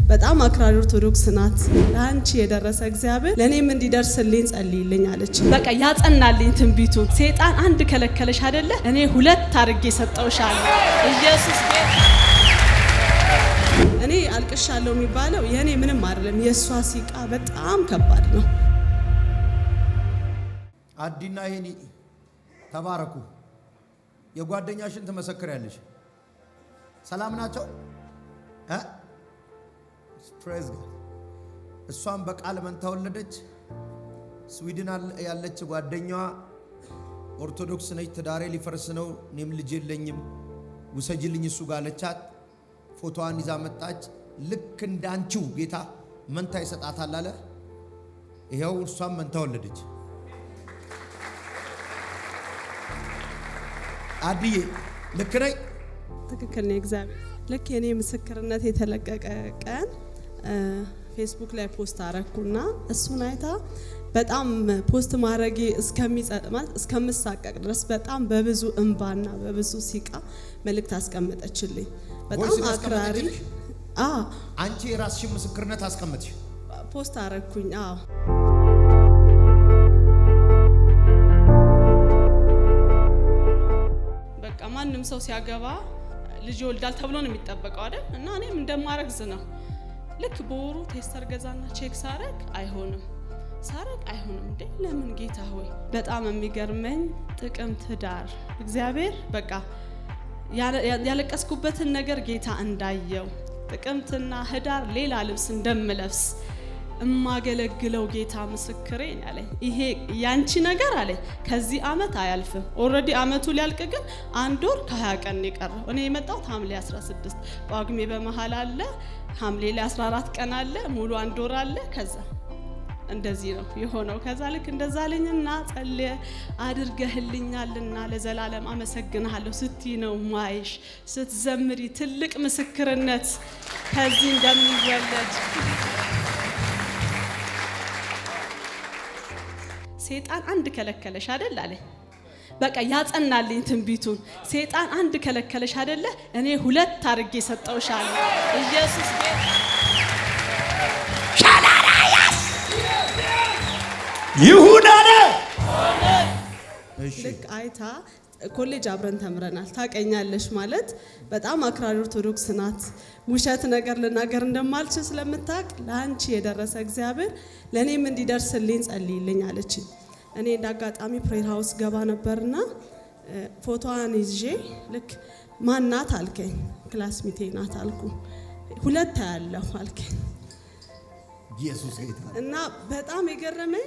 በጣም አክራሪ ኦርቶዶክስ ናት። ለአንቺ የደረሰ እግዚአብሔር ለኔም እንዲደርስልኝ ጸልይልኝ አለች። በቃ ያጸናልኝ ትንቢቱን። ሰይጣን አንድ ከለከለሽ አይደለ? እኔ ሁለት አድርጌ ሰጠውሻለሁ። ኢየሱስ ጌታ። እኔ አልቅሻለሁ የሚባለው የኔ ምንም አይደለም፣ የሷ ሲቃ በጣም ከባድ ነው። አዲና ይሄኒ ተባረኩ። የጓደኛሽን ትመሰክሪያለሽ። ሰላም ናቸው ፕሬዝ ጋድ። እሷም በቃል መንታ ወለደች። ስዊድን ያለች ጓደኛዋ ኦርቶዶክስ ነች። ትዳሬ ሊፈርስ ነው፣ እኔም ልጅ የለኝም፣ ውሰጅልኝ እሱ ጋር አለቻት። ፎቶዋን ይዛ መጣች። ልክ እንዳንቺው ጌታ መንታ ይሰጣታል አለ። ይሄው እሷም መንታ ወለደች። አዲዬ ልክ ነኝ? ትክክል ነው። እግዚአብሔር ልክ የኔ ምስክርነት የተለቀቀ ቀን ፌስቡክ ላይ ፖስት አረኩና እሱን አይታ በጣም ፖስት ማድረጌ እስከምሳቀቅ ድረስ በጣም በብዙ እንባና በብዙ ሲቃ መልእክት አስቀመጠችልኝ። በጣም አክራሪ አንቺ የራስሽን ምስክርነት አስቀመጥሽ? ፖስት አረኩኝ። በቃ ማንም ሰው ሲያገባ ልጅ ይወልዳል ተብሎ ነው የሚጠበቀው አይደል? እና እኔም እንደማረግዝ ነው። ልክ በወሩ ቴስተር ገዛና ቼክ ሳረግ አይሆንም እንዴ ለምን ጌታ ሆይ። በጣም የሚገርመኝ ጥቅምት ህዳር እግዚአብሔር በቃ ያለቀስኩበትን ነገር ጌታ እንዳየው፣ ጥቅምትና ህዳር ሌላ ልብስ እንደምለብስ እማገለግለው ጌታ ምስክሬ ያለኝ ይሄ ያንቺ ነገር አለኝ ከዚህ አመት አያልፍም። ኦሬዲ አመቱ ሊያልቅ ግን 1 ወር ከ20 ቀን ይቀረው። እኔ የመጣሁት ሐምሌ 16 ጳጉሜ በመሃል አለ፣ ሐምሌ ላይ 14 ቀን አለ፣ ሙሉ 1 ወር አለ። ከዛ እንደዚህ ነው የሆነው። ከዛ ልክ እንደዛ አለኝና ጸልየ አድርገህልኛልና ለዘላለም አመሰግናለሁ ስትይ ነው ማይሽ ስትዘምሪ ትልቅ ምስክርነት ከዚህ እንደሚወለድ። ሰይጣን አንድ ከለከለሽ አይደል አለ። በቃ ያጸናልኝ ትንቢቱን። ሰይጣን አንድ ከለከለሽ አይደለ? እኔ ሁለት አድርጌ ሰጠውሻለሁ። ኢየሱስ ጌታ። ይሁን አለ። ልክ አይታ ኮሌጅ አብረን ተምረናል። ታቀኛለሽ ማለት በጣም አክራሪ ኦርቶዶክስ ናት። ውሸት ነገር ልናገር እንደማልችል ስለምታውቅ ለአንቺ የደረሰ እግዚአብሔር ለኔም እንዲደርስልኝ ጸልይልኝ አለች። እኔ እንዳጋጣሚ ፕሬየር ሃውስ ገባ ነበርና ፎቶዋን ይዤ ልክ ማን ናት አልከኝ። ክላስሜቴ ናት አልኩ። ሁለት ያለው አልከኝ። ኢየሱስ ጌታ። እና በጣም የገረመኝ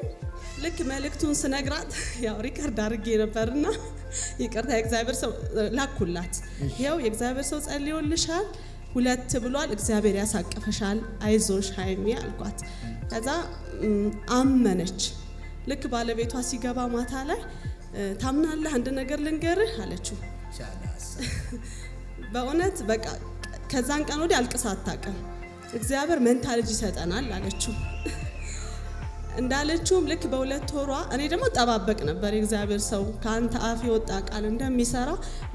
ልክ መልእክቱን ስነግራት ያው ሪከርድ አድርጌ ነበርና ይቅርታ የእግዚአብሔር ሰው ላኩላት። ይሄው የእግዚአብሔር ሰው ጸልዮልሻል፣ 2 ብሏል፣ እግዚአብሔር ያሳቀፈሻል፣ አይዞሽ ሃይሚ አልኳት። ከዛ አመነች። ልክ ባለቤቷ ሲገባ ማታ ላይ ታምናለህ አንድ ነገር ልንገርህ አለችው። በእውነት በቃ ከዛን ቀን ወዲህ አልቅሳ አታውቅም። እግዚአብሔር መንታ ልጅ ይሰጠናል አለችው። እንዳለችውም ልክ በ2 ወሯ እኔ ደግሞ ጠባበቅ ነበር የእግዚአብሔር ሰው ካንተ አፍ የወጣ ቃል እንደሚሰራ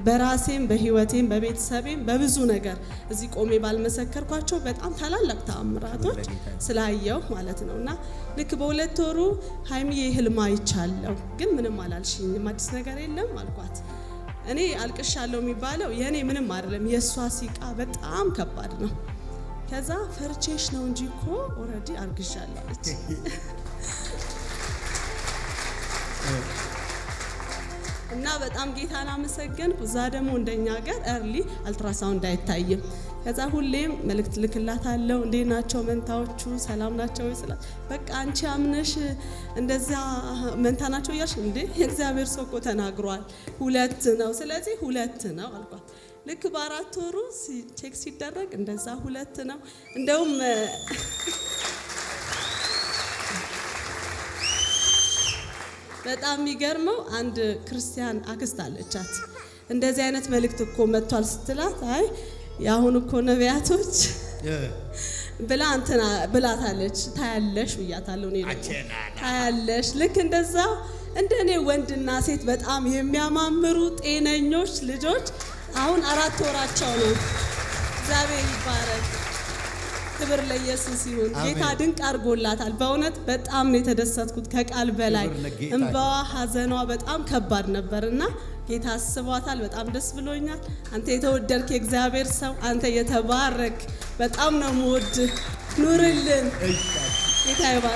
በራሴም በህይወቴም በቤተሰቤም በብዙ ነገር እዚህ ቆሜ ባልመሰከርኳቸው በጣም ታላላቅ ተአምራቶች ስላየው ማለት ነውና ልክ በ2 ወሩ ሃይሚዬ ህልም አይቻለሁ ግን ምንም አላልሽኝም፣ አዲስ ነገር የለም አልኳት። እኔ አልቅሻለሁ የሚባለው የኔ ምንም አይደለም፣ የሷ ሲቃ በጣም ከባድ ነው። ከዛ ፈርቼሽ ነው እንጂ እኮ ኦሬዲ አርግሻለሁ አለች። እና በጣም ጌታን አመሰገንኩ። እዛ ደግሞ እንደኛ ሀገር early አልትራሳውንድ አይታይም። ከዛ ሁሌም መልእክት ልክላታለሁ፣ እንዴት ናቸው መንታዎቹ ሰላም ናቸው ይስላል። በቃ አንቺ አምነሽ እንደዛ መንታ ናቸው እያልሽ እንዴ የእግዚአብሔር ሰው እኮ ተናግሯል 2 ነው፣ ስለዚህ 2 ነው አልኳት። ልክ በ4 ወሩ ቼክ ሲደረግ እንደዛ 2 ነው። እንደውም በጣም የሚገርመው አንድ ክርስቲያን አክስት አለቻት። እንደዚህ አይነት መልእክት እኮ መጥቷል ስትላት አይ ያሁን እኮ ነቢያቶች ብላ እንትና ብላታለች። ታያለሽ ብያታለሁ እኔ ታያለሽ። ልክ እንደዛ እንደኔ ወንድና ሴት በጣም የሚያማምሩ ጤነኞች ልጆች አሁን 4 ወራቸው ነው። እግዚአብሔር ይባረክ። ክብር ለኢየሱስ ይሁን። ጌታ ድንቅ አድርጎላታል። በእውነት በጣም ነው የተደሰትኩት ከቃል በላይ። እንባዋ ሐዘኗ በጣም ከባድ ነበርና ጌታ አስቧታል። በጣም ደስ ብሎኛል። አንተ የተወደድክ የእግዚአብሔር ሰው፣ አንተ የተባረክ፣ በጣም ነው የምወድህ። ኑርልን። ጌታ ይባርክ።